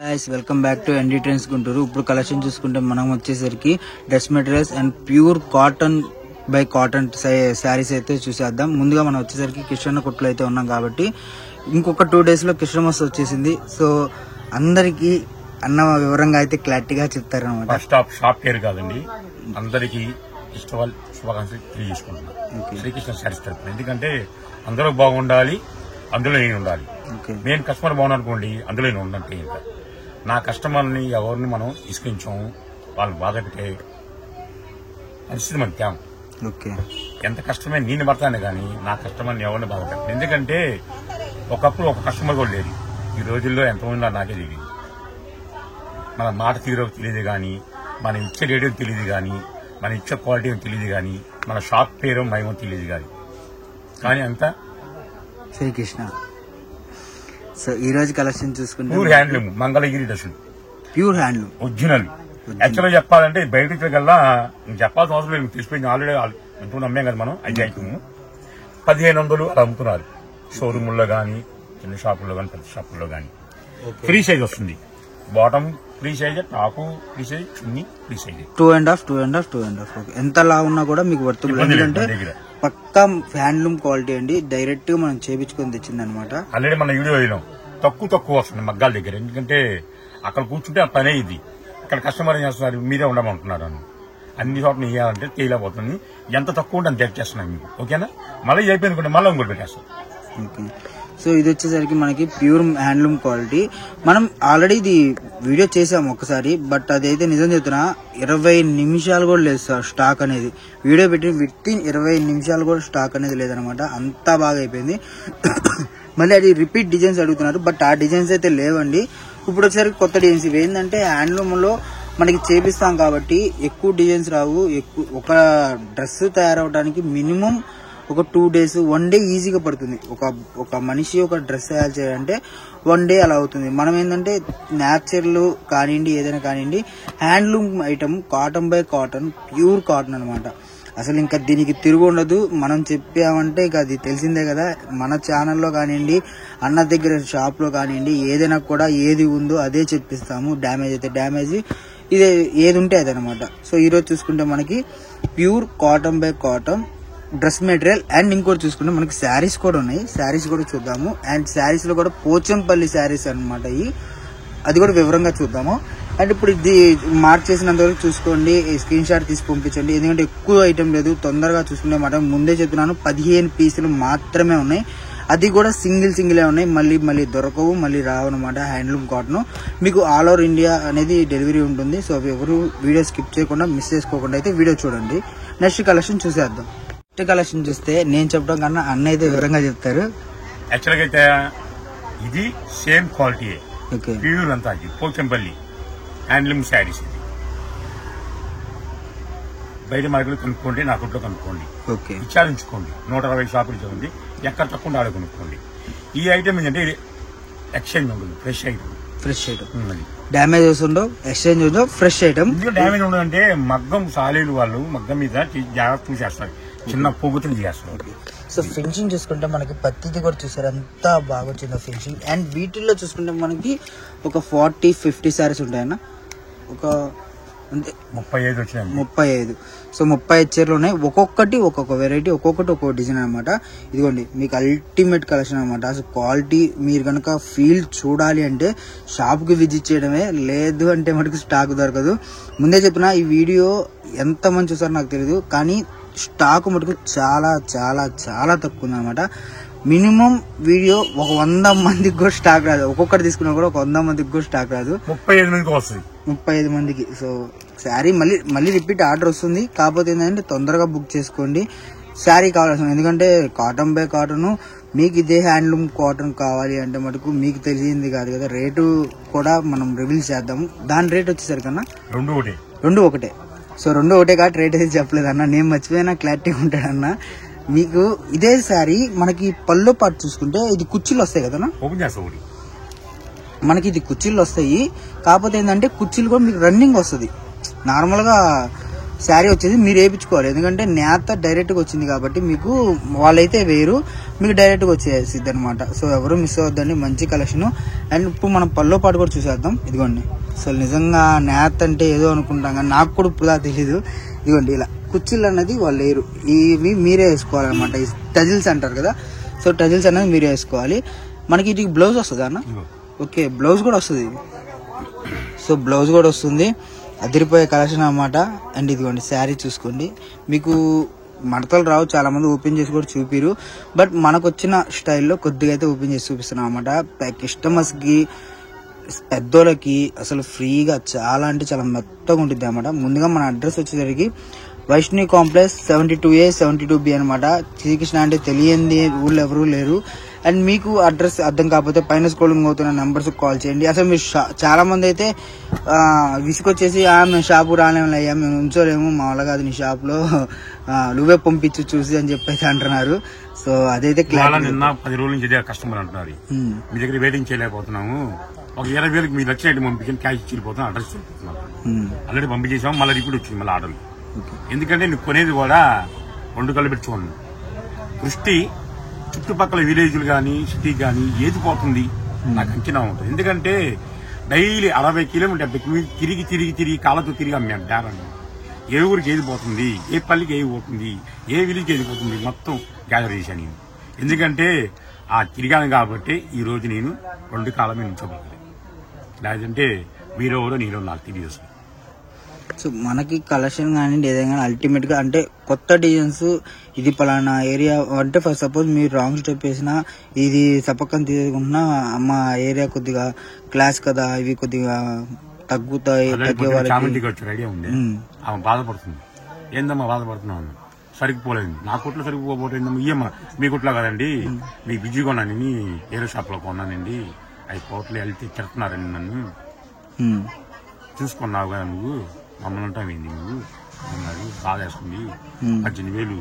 Guys, welcome back to ND Trends Gunturu. ఇప్పుడు collection చూసుకుంటే మనం వచ్చేసరికి dress materials and pure cotton by cotton saris అయితే చూసేద్దాం. ముందుగా మనం వచ్చేసరికి కిషన్ కొట్లు అయితే ఉన్నాం కాబట్టి ఇంకొక 2 days లో క్రిస్మస్ వచ్చేసింది. సో అందరికి అన్న వివరంగా అయితే క్లారిటీగా చెప్తారు అనమాట. ఫస్ట్ ఆఫ్ షాప్ పేరు కాదండి, అందరికి ఫెస్టివల్ శుభాకాంక్షలు తెలియజేసుకుంటున్నాను శ్రీకృష్ణ శారీస్ తరపున. ఎందుకంటే అందరూ బాగుండాలి, అందులో నేను ఉండాలి. నేను కస్టమర్ బాగున్నానుకోండి, అందులో నేను ఉండంటే ఇంకా నా కస్టమర్ని ఎవరిని మనం ఇసుకించాము, వాళ్ళు బాధ పెట్టే పరిస్థితి మనకి తేం. ఎంత కష్టమే నేను పడతాను కానీ నా కస్టమర్ని ఎవరిని బాధ పెట్టాను. ఎందుకంటే ఒకప్పుడు ఒక కస్టమర్ కూడా లేదు, ఈ రోజుల్లో ఎంతమంది నాకే తెలియదు. మన మాట తీరో తెలియదు కానీ, మనం ఇచ్చే రేడియో తెలియదు కానీ, మన ఇచ్చే క్వాలిటీ తెలియదు కానీ, మన షాప్ పేరు మయమో తెలియదు కానీ అంతా శ్రీకృష్ణ. సో ఈ రోజు కలెక్షన్ చూసుకుంటే ప్యూర్ హ్యాండ్లూమ్ మంగళగిరి డ్రెస్సులు, ప్యూర్ హ్యాండ్లూమ్ ఒరిజినల్. యాక్చువల్గా చెప్పాలంటే బయటకి కల్లా చెప్పాల్సిన అవసరం లేదు, తెలిసిపోయింది. ఆల్రెడీ ఎంతో నమ్మాం కదా మనం. 5 ఐటమ్ 1500 అలా అమ్ముతున్నారు షోరూముల్లో కానీ, చిన్న షాపుల్లో కానీ, పెద్ద షాపుల్లో కానీ. ఫ్రీ సైజ్ వస్తుంది, bottom free size, top free size, చున్నీ ఫ్రీ సైజ్, 2.5 ఎంత లా ఉన్నా కూడా మీకు వర్తబుల్. ఎందుకంటే పక్కా హ్యాండ్లూమ్ క్వాలిటీ అండి, డైరెక్ట్ గా మనం చేపించుకొని తెచ్చింది అనమాట. ఆల్రెడీ మన వీడియో వేయడం తక్కువ వస్తుంది మగ్గాల దగ్గర. ఎందుకంటే అక్కడ కూర్చుంటే ఆ పనే ఇది, ఇక్కడ కస్టమర్ ఏం చేస్తున్నారు, మీరే ఉండమంటున్నారు అని. అన్ని చోట్ల ఇవ్వాలంటే తేలిపోతుంది. ఎంత తక్కువ ఉంటే అంత చేస్తున్నాం మీకు. ఓకేనా? మళ్ళీ అయిపోయింది, మళ్ళీ ఇంకోటి పెట్టేస్తాం. సో ఇది వచ్చేసరికి మనకి ప్యూర్ హ్యాండ్లూమ్ క్వాలిటీ. మనం ఆల్రెడీ ఇది వీడియో చేసాము ఒకసారి, బట్ అదైతే నిజం చెప్తున్నా 20 నిమిషాలు కూడా లేదు సార్ స్టాక్ అనేది. వీడియో పెట్టి వితిన్ 20 నిమిషాలు కూడా స్టాక్ అనేది లేదనమాట, అంతా బాగా అయిపోయింది. మళ్ళీ అది రిపీట్ డిజైన్స్ అడుగుతున్నారు, బట్ ఆ డిజైన్స్ అయితే లేవండి. ఇప్పుడు వచ్చేసరికి కొత్త డిజైన్స్ ఇవి. ఏంటంటే హ్యాండ్లూమ్ లో మనకి చేపిస్తాం కాబట్టి ఎక్కువ డిజైన్స్ రావు. ఒక డ్రెస్ తయారవడానికి మినిమం ఒక 2 days 1 day ఈజీగా పడుతుంది. ఒక మనిషి ఒక డ్రెస్ తయారు చేయాలంటే 1 day అలా అవుతుంది. మనం ఏంటంటే న్యాచురల్ కానివ్వండి, ఏదైనా కానివ్వండి, handloom item cotton by cotton, pure cotton అనమాట. అసలు ఇంకా దీనికి తిరుగు ఉండదు. మనం చెప్పామంటే ఇక అది తెలిసిందే కదా. మన ఛానల్లో కానివ్వండి, అన్న దగ్గర షాప్ లో కానివ్వండి, ఏదైనా కూడా ఏది ఉందో అదే చెప్పిస్తాము. డ్యామేజ్ అయితే డ్యామేజ్, ఇదే ఏది ఉంటే అదనమాట. సో ఈరోజు చూసుకుంటే మనకి pure cotton by cotton dress material. And ఇంకోటి చూసుకుంటే మనకి శారీస్ కూడా ఉన్నాయి, శారీస్ కూడా చూద్దాము. అండ్ శారీస్ లో కూడా పోచంపల్లి శారీస్ అనమాట, అది కూడా వివరంగా చూద్దాము. అండ్ ఇప్పుడు ఇది మార్క్ చేసినంత వరకు చూసుకోండి, స్క్రీన్ షాట్ తీసి పంపించండి. ఎందుకంటే ఎక్కువ ఐటమ్ లేదు, తొందరగా చూసుకునే మాట. ముందే చెప్తున్నాను 15 పీసులు మాత్రమే ఉన్నాయి, అది కూడా సింగిలే ఉన్నాయి. మళ్ళీ దొరకవు, మళ్ళీ రావు అనమాట. హ్యాండ్లూమ్ కాటన్ మీకు ఆల్ ఓవర్ ఇండియా అనేది డెలివరీ ఉంటుంది. సో ఎవరు వీడియో స్కిప్ చేయకుండా మిస్ చేసుకోకుండా అయితే వీడియో చూడండి. నెక్స్ట్ కలెక్షన్ చూసేద్దాం. కలెక్షన్ చూస్తే నేను చెప్పడం కన్నా అన్న అయితే వివరంగా చెప్తారు. యాక్చువల్గా అయితే ఇది సేమ్ క్వాలిటీ, ప్యూర్ అంతా పోచంపల్లి హ్యాండ్లూమ్ శారీస్. ఇది బయట మార్కెట్ కనుక్కోండి, నా కొట్లో కనుక్కోండి, విచారించుకోండి. 120 షాపులు చూడండి, ఎక్కడ తక్కువ ఆడ కొనుక్కోండి. ఈ ఐటమ్ ఏంటంటే ఎక్స్చేంజ్ ఉంటుంది, ఫ్రెష్ ఐటమ్ డ్యామేజెస్ ఉండవు, ఎక్స్చేంజ్ ఉండవు, ఫ్రెష్ ఐటమ్. డ్యామేజ్ ఉండదంటే మగ్గం సాలీలు వాళ్ళు మగ్గం మీద జాగ్రత్త చూసేస్తారు, చిన్న పొగుతులు చేస్తారు. సో ఫినిషింగ్ చూసుకుంటే మనకి పత్తిది కూడా చూసారు, అంతా బాగా వచ్చింది ఫినిషింగ్. అండ్ వీటిల్లో చూసుకుంటే మనకి ఒక 40-50 శారీస్ ఉంటాయన్న, ఒక అంతే 35 వచ్చినాయి. 35. సో 35 చీరలు ఉన్నాయి, ఒక్కొక్కటి ఒక్కొక్క వెరైటీ, ఒక్కొక్కటి ఒక్కొక్క డిజైన్ అనమాట. ఇదిగోండి మీకు అల్టిమేట్ కలెక్షన్ అనమాట. అసలు క్వాలిటీ మీరు కనుక ఫీల్ చూడాలి అంటే షాప్కి విజిట్ చేయడమే, లేదు అంటే మనకి స్టాక్ దొరకదు. ముందే చెప్పిన ఈ వీడియో ఎంతమంది చూసారో నాకు తెలియదు, కానీ స్టాక్ మటుకు చాలా చాలా చాలా తక్కువ ఉందన్నమాట. మినిమం వీడియో ఒక 100 మందికి కూడా స్టాక్ రాదు, ఒక్కొక్కటి తీసుకున్నా కూడా ఒక 100 మందికి కూడా స్టాక్ రాదు, 35 మందికి. సో శారీ మళ్ళీ రిపీట్ ఆర్డర్ వస్తుంది. కాకపోతే ఏంటంటే తొందరగా బుక్ చేసుకోండి శారీ కావాల్సిన. ఎందుకంటే కాటన్ బై కాటన్, మీకు ఇదే హ్యాండ్లూమ్ కాటన్ కావాలి అంటే మటుకు మీకు తెలిసింది కాదు కదా. రేటు కూడా మనం రివీల్ చేద్దాము. దాని రేట్ వచ్చేసరికన్నా రెండు ఒకటే. సో 2 ఒకటే కాబట్టి రేట్ అయితే చెప్పలేదు అన్న, నేను మర్చిపోయినా క్లారిటీ ఉంటాడన్న. మీకు ఇదే శారీ మనకి పళ్ళు పాటు చూసుకుంటే ఇది కుర్చీలు వస్తాయి కదా, మనకి ఇది కుర్చీలు వస్తాయి. కాకపోతే ఏంటంటే కుర్చీలు కూడా మీకు రన్నింగ్ వస్తుంది. నార్మల్గా శారీ వచ్చేది మీరు వేయించుకోవాలి, ఎందుకంటే నేత డైరెక్ట్గా వచ్చింది కాబట్టి మీకు వాళ్ళైతే వేరు. మీకు డైరెక్ట్గా వచ్చేసిద్ది అనమాట. సో ఎవరు మిస్ అవ్వద్దండి, మంచి కలెక్షన్. అండ్ ఇప్పుడు మనం పల్లో పాటు కూడా చూసేద్దాం. ఇదిగోండి, అసలు నిజంగా నేత్ అంటే ఏదో అనుకుంటాం కానీ నాకు కూడా ఇప్పుడు తెలీదు. ఇదిగోండి ఇలా కుర్చీలు అనేది వాళ్ళు లేరు, ఇవి మీరే వేసుకోవాలన్నమాట. ఈ టజిల్స్ అంటారు కదా, సో టజిల్స్ అనేది మీరే వేసుకోవాలి. మనకి వీటికి బ్లౌజ్ వస్తుంది అన్న? ఓకే, బ్లౌజ్ కూడా వస్తుంది. సో బ్లౌజ్ కూడా వస్తుంది, అదిరిపోయే కలెక్షన్ అన్నమాట. అండ్ ఇదిగోండి శారీ చూసుకోండి, మీకు మడతలు రావు, చాలా మంది ఓపెన్ చేసి కూడా చూపిరు, బట్ మనకు వచ్చిన స్టైల్లో కొద్దిగా అయితే ఓపెన్ చేసి చూపిస్తున్నాం అనమాట. కస్టమర్స్ కి పెద్దోళ్ళకి అసలు ఫ్రీగా చాలా అంటే చాలా మెత్తగా ఉంటుంది అనమాట. ముందుగా మన అడ్రస్ వచ్చేసరికి వైష్ణవి కాంప్లెక్స్ 72A 72B అనమాట. శ్రీకృష్ణ అంటే తెలియంది ఊళ్ళో ఎవరూ లేరు. అండ్ మీకు అడ్రస్ అర్థం కాకపోతే పైన స్క్రోలింగ్ అవుతున్న నెంబర్స్ కాల్ చేయండి. అసలు మీరు చాలా మంది అయితే విసుకొచ్చేసి మేము షాపు రాలేము అయ్యా, మేము ఉంచోలేము, మా వల్ల కాదు నీ షాప్ లో, నువ్వే పంపించు చూసి అని చెప్పేసి అంటున్నారు. సో అదైతే నిన్న 10 రోజుల నుంచి కస్టమర్ అంటున్నారు, మీ దగ్గర వెయిటింగ్ చేయలేకపోతున్నాము, ఒక 20,000 మీరు లక్షలు పంపించండి, క్యాష్ ఇచ్చిపోతాం, అడ్రస్ చూపిస్తున్నాం. ఆల్రెడీ పంపించేసాము, మళ్ళీ రిపీట్ వచ్చింది మళ్ళీ ఆర్డర్. ఎందుకంటే నువ్వు కొనేది కూడా 2 కళ్ళు పెట్టుకోండి. దృష్టి చుట్టుపక్కల విలేజ్లు కానీ సిటీ కానీ ఏది పోతుంది నాకు అంచనా ఉంటుంది. ఎందుకంటే డైలీ 60 కిలోమీటర్ 70 కిలోమీటర్ తిరిగి తిరిగి తిరిగి కాళ్ళతో తిరిగి అమ్మాం బేరాన్ని. ఏ ఊరికి ఏది పోతుంది, ఏ పల్లికి ఏది పోతుంది, ఏ విలేజ్కి ఏది పోతుంది మొత్తం గ్యాదర్ చేశాను నేను. ఎందుకంటే ఆ తిరిగాను కాబట్టి ఈ రోజు నేను 2 కాళ్ళ మీద ఉంచబోతుంది. లేదంటే మీరెవరో నేను నాకు తెలియదు. సో మనకి కలెక్షన్ కానీ ఏదైనా అల్టిమేట్ గా అంటే కొత్త డిజైన్స్, ఇది పలానా ఏరియా అంటే ఫర్ సపోజ్ మీరు రాంగ్ స్టెప్ వేసినా ఇది సపక్కన తీసుకుంటున్నా మా ఏరియా కొద్దిగా క్లాస్ కదా, ఇవి కొద్దిగా తగ్గుతాయి, తగ్గే వాళ్ళకి ఐడియా ఉంది. ఆమె బాధపడుతుంది, ఏందమ్మా బాధపడుతున్నావు, సరిగిపోలేదు, నా కొట్లో సరిగిపోబోతుందమ్మా, ఇయ్యమ్మా మీ కొట్లో కదండి, మీ బిజీ కొన్నానని ఏరో షాప్ లో కొన్నానండి, అవి కోట్లు వెళ్తే తిడుతున్నారండి, నన్ను చూసుకున్నావు కదా నువ్వు, మమ్మల్ని ఉంటామేంది నువ్వు అన్నారు, బాధ వేస్తుంది, 18,000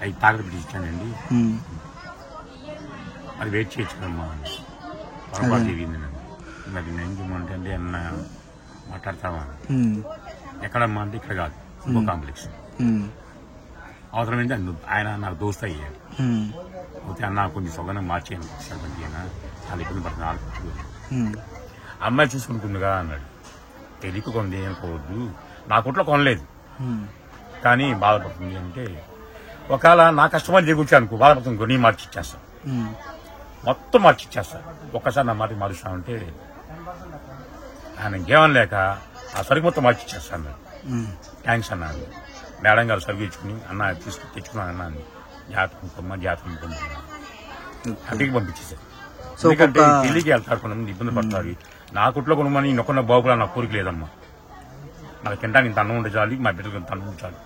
అవి తాగడ పెట్టి ఇచ్చానండి, అది వెయిట్ చేయొచ్చు కదమ్మా, పొరపాటు జరిగింది నన్ను, మరి నేను చేయమంటే అంటే అన్న మాట్లాడతావా, ఎక్కడమ్మా అంటే ఇక్కడ కాదు ఇంకో కాంప్లెక్స్, అవసరమైంది ఆయన నాకు దోస్త్ అయ్యాడు, పోతే అన్న కొంచెం సొగనం మార్చేయండి సరిపంచి అయినా చాలా ఇబ్బంది పడుతుంది, అమ్మాయి చూసుకుంటుందిగా అన్నాడు. తెలియక కొంది అనుకోవద్దు, నా కొట్లో కొనలేదు కానీ బాధపడుతుంది అంటే, ఒకవేళ నా కస్టమర్ దిగుచ్చి అనుకో బాధపడుతుంది, నీ మార్చిచ్చేస్తాను, మొత్తం మార్చిచ్చేస్తాను, ఒక్కసారి నా మాట మారుస్తానంటే ఆయన ఇంకేమని లేక ఆ సరుకు మొత్తం మార్చిచ్చేస్తాను. థ్యాంక్స్ అన్నాను. మేడం గారు సరుకు ఇచ్చుకుని అన్న తెచ్చుకున్నాను అన్నాను, జాతకం అడిగి పంపించేసారు. ఎందుకంటే ఢిల్లీకి వెళ్తారు, కొంతమంది ఇబ్బంది పడతారు, నా కుట్లో కొనమని నొక్కన్న బాబులా నా కోరిక లేదమ్మా, నాకు తినడానికి ఇంత అన్నం ఉండే చాలు, మా బిడ్డలకు ఇంత అన్నం చాలు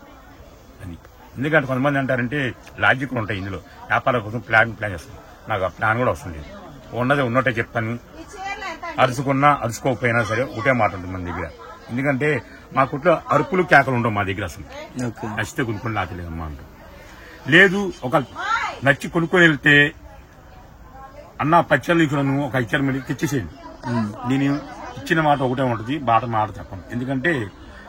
అని. ఎందుకంటే కొంతమంది అంటారంటే లాజిక్లు ఉంటాయి ఇందులో, వ్యాపారం కోసం ప్లాన్ చేస్తాను, నాకు ఆ ప్లాన్ కూడా అవసరం లేదు, ఉన్నదే ఉన్నట్టే చెప్తాను, అరుచుకున్నా అరుచుకోకపోయినా సరే ఒకటే మాట ఉంటుంది మన దగ్గర. ఎందుకంటే మా కుట్లో అరుపులు కేకలు ఉండవు మా దగ్గర, అసలు నచ్చితే కొనుక్కొని లాగలేదమ్మా అంటారు. లేదు ఒక నచ్చి కొనుక్కొని వెళ్తే అన్న పచ్చళ్ళు ఇక్కడను ఒక ఇచ్చారు మళ్ళీ తెచ్చేసేయండి, నేను ఇచ్చిన మాట ఒకటే ఉంటుంది, మాట చెప్పను. ఎందుకంటే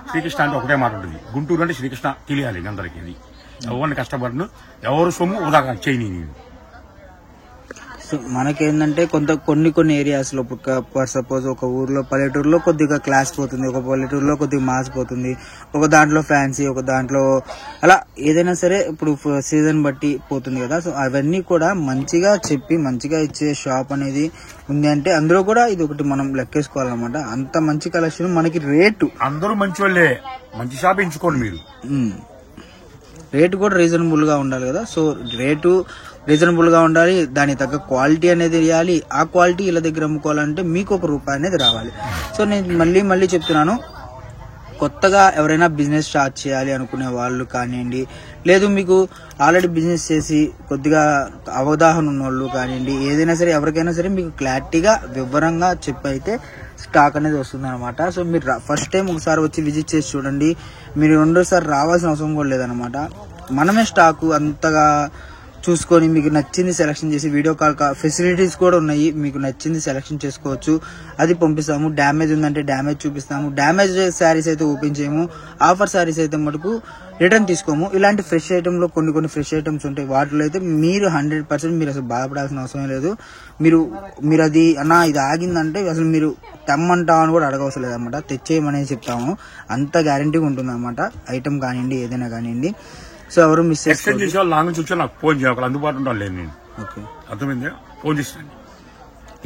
శ్రీకృష్ణ అంటే ఒకటే మాట ఉంటుంది, గుంటూరు అంటే శ్రీకృష్ణ తెలియాలి అందరికీ, అది ఎవరిని కష్టపడను, ఎవరు సొమ్ము ఉదాహరణ చేయని నేను. సో మనకేంటంటే కొన్ని ఏరియాస్ లో ఫర్ సపోజ్ ఒక ఊర్లో పల్లెటూరులో కొద్దిగా క్లాస్ పోతుంది, ఒక పల్లెటూరులో కొద్దిగా మాస్ పోతుంది, ఒక దాంట్లో ఫ్యాన్సీ, ఒక దాంట్లో అలా ఏదైనా సరే ఇప్పుడు సీజన్ బట్టి పోతుంది కదా. సో అవన్నీ కూడా మంచిగా చెప్పి మంచిగా ఇచ్చే షాప్ అనేది ఉంది అంటే అందులో కూడా ఇది ఒకటి మనం లెక్కేసుకోవాలన్నమాట. అంత మంచి కలెక్షన్, మనకి రేటు అందరూ మంచి వాళ్ళే, మంచి షాప్ ఎంచుకోండి మీరు, రేటు కూడా రీజనబుల్ గా ఉండాలి కదా. సో రేటు రీజనబుల్ గా ఉండాలి, దానికి తగ్గ క్వాలిటీ అనేది ఇవ్వాలి, ఆ క్వాలిటీ ఇలా దగ్గర అమ్ముకోవాలంటే మీకు ₹1 అనేది రావాలి. సో నేను మళ్ళీ చెప్తున్నాను, కొత్తగా ఎవరైనా బిజినెస్ స్టార్ట్ చేయాలి అనుకునే వాళ్ళు కానివ్వండి, లేదు మీకు ఆల్రెడీ బిజినెస్ చేసి కొద్దిగా అవగాహన ఉన్న వాళ్ళు కానివ్వండి, ఏదైనా సరే ఎవరికైనా సరే మీకు క్లారిటీగా వివరంగా చెప్పైతే స్టాక్ అనేది వస్తుంది అనమాట. సో మీరు ఫస్ట్ టైం ఒకసారి వచ్చి విజిట్ చేసి చూడండి, మీరు రెండోసారి రావాల్సిన అవసరం కూడా లేదనమాట. మనమే స్టాకు అంతగా చూసుకొని మీకు నచ్చింది సెలెక్షన్ చేసి వీడియో కాల్ ఫెసిలిటీస్ కూడా ఉన్నాయి, మీకు నచ్చింది సెలెక్షన్ చేసుకోవచ్చు, అది పంపిస్తాము. డ్యామేజ్ ఉందంటే డ్యామేజ్ చూపిస్తాము. డ్యామేజ్ శారీస్ అయితే ఓపెన్ చేయము. ఆఫర్ శారీస్ అయితే మటుకు రిటర్న్ తీసుకోము. ఇలాంటి ఫ్రెష్ ఐటెంలో కొన్ని ఫ్రెష్ ఐటమ్స్ ఉంటాయి, వాటిలో అయితే మీరు 100% మీరు అసలు బాధపడాల్సిన అవసరం లేదు. మీరు అది అన్నా ఇది ఆగిందంటే అసలు మీరు తెమ్మంటా అని కూడా అడగవసరం లేదన్నమాట, తెచ్చేయమనేది చెప్తాము. అంత గ్యారంటీగా ఉంటుంది అన్నమాట, ఐటమ్ కానివ్వండి ఏదైనా కానివ్వండి. సో ఎవరు మిస్ చేసే లాంగ్ నుంచి వచ్చి నాకు ఫోన్ చేయాలి, అందుబాటులో ఉంటాను లేదు నేను. అర్థమైంది, ఫోన్ చేస్తాను,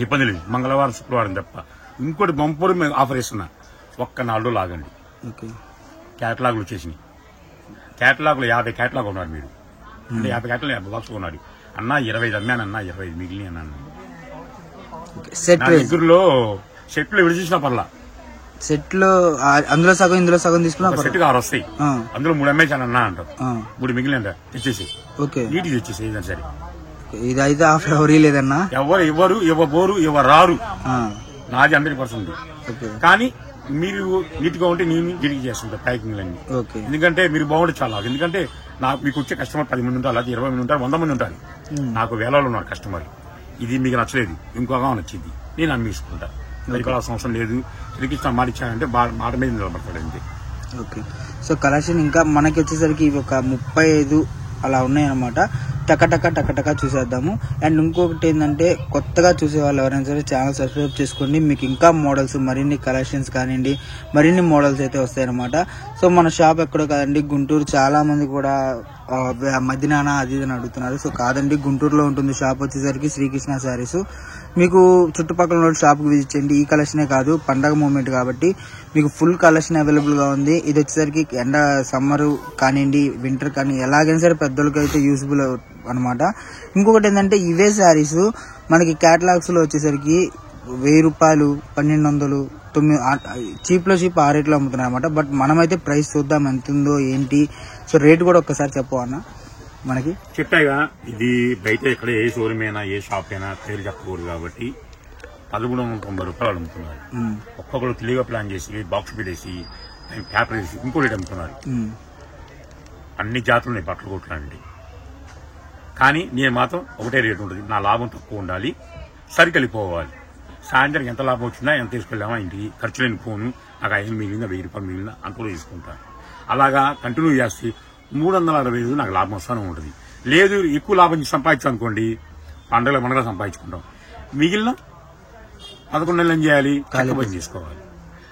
ఇబ్బంది లేదు. మంగళవారం శుక్రవారం తప్ప. ఇంకోటి బంపర్ ఆఫర్ ఇస్తున్నా, ఒక్క 4 రోజులు ఆగండి. క్యాటలాగులు వచ్చేసినాయి. క్యాటలాగులు 50 క్యాటలాగ్ ఉన్నారు మీరు, అంటే 50 క్యాటలాగ్ 50 బాక్స్ ఉన్నారు అన్న. 25 అమ్మానన్నా, 25 మిగిలిన అన్నాను. దగ్గరలో సెట్లు విడిచేసిన పర్లా, సెట్లు అందులో సగం ఇందులో సగం తీసుకున్నా సెట్ 6 వస్తాయి, అందులో 3 అమ్మేసాను అన్నా అంటారు. 3 మిగిలిన తెచ్చేసి నీటికి తెచ్చేసి ఏదైనా సరే. ఇదైతే ఆఫర్ ఎవరీ లేదన్నా, ఎవరు ఇవ్వబోరు, ఎవరు రారు. నాది 100%. కానీ మీరు నీట్ గా ఉంటే నేను తిరిగి చేస్తుంటా ప్యాకింగ్ అన్ని. ఎందుకంటే మీరు బాగుంటే చాలా, ఎందుకంటే నాకు మీకు వచ్చే కస్టమర్ 10 మంది ఉంటారు, 20 మంది ఉంటారు, 100 మంది ఉంటారు. నాకు వేలలో ఉన్నారు కస్టమర్. ఇది మీకు నచ్చలేదు, ఇంకోగా నచ్చింది, నేను అమ్మేసుకుంటా. పరికరాల్సిన అవసరం లేదు. శ్రీకృష్ణ మాట ఇచ్చానంటే మాట మీద నిలబడతాడు అంతే. ఓకే. సో కలెక్షన్ ఇంకా మనకి వచ్చేసరికి ఇవి ఒక 35 అలా ఉన్నాయన్నమాట. టక చూసేద్దాము. అండ్ ఇంకొకటి ఏంటంటే కొత్తగా చూసే వాళ్ళు ఎవరైనా సరే ఛానల్ సబ్స్క్రైబ్ చేసుకోండి. మీకు ఇంకా మోడల్స్ మరిన్ని కలెక్షన్స్ కానివ్వండి మరిన్ని మోడల్స్ అయితే వస్తాయన్నమాట. సో మన షాప్ ఎక్కడో కాదండి, గుంటూరు. చాలా మంది కూడా మధ్యాహ్న అది అని అడుగుతున్నారు. సో కాదండి, గుంటూరులో ఉంటుంది షాప్ వచ్చేసరికి శ్రీకృష్ణ శారీస్. మీకు చుట్టుపక్కల ఉన్న షాప్కి విజిట్ చేయండి. ఈ కలెక్షనే కాదు, పండగ మూమెంట్ కాబట్టి మీకు ఫుల్ కలెక్షన్ అవైలబుల్ గా ఉంది. ఇది వచ్చేసరికి ఎండ సమ్మర్ కానివ్వండి వింటర్ కానీ ఎలాగైనా సరే పెద్దోళ్ళకి అయితే యూస్ఫుల్ అనమాట. ఇంకొకటి ఏంటంటే ఇవే శారీస్ మనకి క్యాటలాగ్స్ లో వచ్చేసరికి 1000 రూపాయలు, 1200, 9 చీప్ లో చీప్ 6 రేట్లో అమ్ముతున్నాయి అనమాట. బట్ మనమైతే ప్రైస్ చూద్దాం ఎంత ఉందో ఏంటి. సో రేట్ కూడా ఒక్కసారి చెప్పవన్నా మనకి. చెప్పాగా, ఇది బయట ఎక్కడ ఏ షోరూమ్ అయినా ఏ షాప్ అయినా పేరు చెప్పకూడదు కాబట్టి 1390 రూపాయలు అమ్ముతున్నారు. ఒక్కొక్కరు తెలివిగా ప్లాన్ చేసి బాక్స్ పెట్టేసి పేపర్ వేసి ఇంకో రేట్ అమ్ముతున్నారు. అన్ని జాతులు ఉన్నాయి బట్టలు కొట్టడానికి. కానీ నేను మాత్రం ఒకటే రేటు ఉంటుంది. నా లాభం తక్కువ ఉండాలి, సరికెళ్ళిపోవాలి. సాయంత్రం ఎంత లాభం వచ్చినా ఎంత తీసుకెళ్ళామా ఇంటికి, ఖర్చు లేని ఫోను, నాకు 5 మిగిలిందా 1000 రూపాయలు మిగిలిందా అంతలో తీసుకుంటాను. అలాగా కంటిన్యూ చేస్తే 365 నాకు లాభం వస్తూనే ఉంటుంది. లేదు ఎక్కువ లాభం సంపాదించాం అనుకోండి, పండుగ సంపాదించుకుంటాం. మిగిలిన 11 నెలలు ఏం చేయాలి, చక్కబాగా చేసుకోవాలి.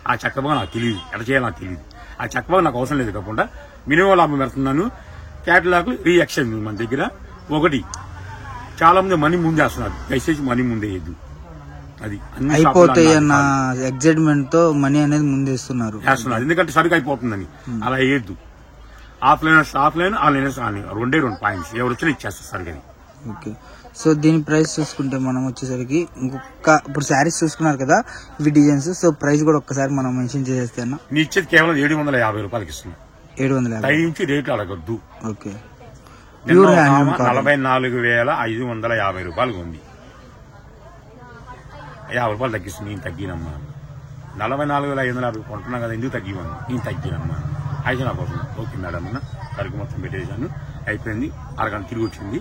ఆ చక్కబాగా నాకు తెలియదు, ఎలా చేయాలి నాకు తెలియదు. ఆ చక్కబాగా నాకు అవసరం లేదు కాకుండా మినిమం లాభం పెడుతున్నాను. క్యాటలాగ్ రీయాక్షన్ మన దగ్గర ఒకటి. చాలా మంది మనీ ముందే వేస్తున్నారు, మెసేజ్ మనీ ముందే వేయద్దు. అది అయిపోతాయి అన్న ఎగ్జైట్మెంట్ తో మనీ అనేది ముందేస్తున్నారు, ఎందుకంటే సరిగ్గా అయిపోతుందని. అలా వేయద్దు. ఆఫ్లైన్ ఆన్లైన్ రెండే 2 పాయింట్స్. ఎవరు వచ్చినా ఇచ్చేస్తారు సరిగ్గా. ఓకే. సో దీని ప్రైస్ చూసుకుంటే మనం వచ్చేసరికి ఇంకొక ఇప్పుడు శారీస్ చూసుకున్నారు కదా ఇవి డిజైన్స్. సో ప్రైస్ కూడా ఒక్కసారి మనం మెన్షన్ చేసేస్తే అన్న, నీ ఇచ్చేది కేవలం 750 రూపాయలకి ఇస్తున్నా. 750 నుంచి రేట్లు అడగద్దు. ఓకే. 44,550 రూపాయలు ఉంది. 50 రూపాయలు తగ్గిస్తుంది. నేను తగ్గినమ్మా. 44,550 కొంటున్నా కదా, ఎందుకు తగ్గివ్వను, నేను తగ్గినమ్మా. అయితే నాకు ఓకే మేడం అన్న, సరుకు మొత్తం పెట్టేసాను, అయిపోయింది. అరగంట తిరిగి వచ్చింది.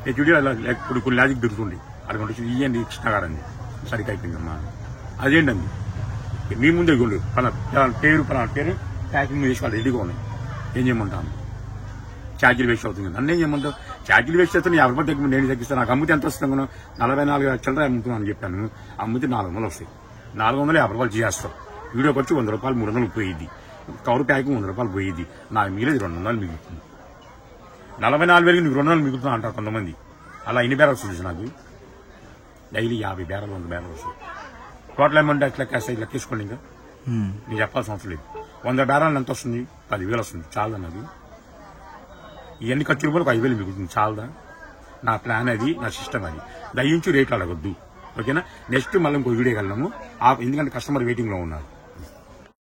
ఇప్పుడు కొన్ని లాజిక్ దొరుకుతుంది. అరగంట వచ్చింది, ఇయ్యండి కృష్ణగారండి, సరిగ్గా అయిపోయిందమ్మా. అదేంటండి మీ ముందే గుండు పలానా పేరు ప్యాకింగ్ వేసుకోవాలి, రెడీగా ఉన్నాయి. ఏం చేయమంటాను, ఛార్జీలు వేస్ట్ అవుతుంది. నన్ను ఏం చేయమంటావు, ఛార్జీలు వేస్ట్ అవుతుంది. 50 రూపాయలు తగ్గి నేను తగ్గిస్తాను. నాకు అమ్మితే ఎంత వస్తుంది అనుకున్నాను, 44 లక్షల అమ్ముతున్నాను అని చెప్పాను. అమ్మితే 400 వస్తాయి. 450 రూపాయలు చేస్తావు. వీడియో ఖర్చు 100 రూపాయలు, 300 పోయిద్ది. కవర్ ప్యాకింగ్ 100 రూపాయలు పోయిద్ది. నాకు మిగిలేదు 200 మిగులుతుంది. 44,000 నీకు 200 మిగులుతున్నా అంటారు కొంతమంది. అలా ఎన్ని బేరాలు వస్తుంది నాకు, డైలీ 50 బేరాలు 100 బేరాలు వస్తాయి. టోటల్ అమౌంట్ అట్లా లెక్కేసుకోండి. ఇంకా నేను చెప్పాల్సిన అవసరం లేదు. 100 బేరాలు ఎంత వస్తుంది, 10,000 వస్తుంది. చాలదా నాకు? ఇవన్నీ ఖర్చు రూపాయలు 5,000 మిగులుతుంది. చాలదా? నా ప్లాన్ అది, నా సిస్టమ్ అది. దయించి రేట్లు అడగొద్దు. ఓకేనా? నెక్స్ట్ మళ్ళీ ఇంకో వీడియో వెళ్ళాము, ఎందుకంటే కస్టమర్ వెయిటింగ్ లో ఉన్నారు.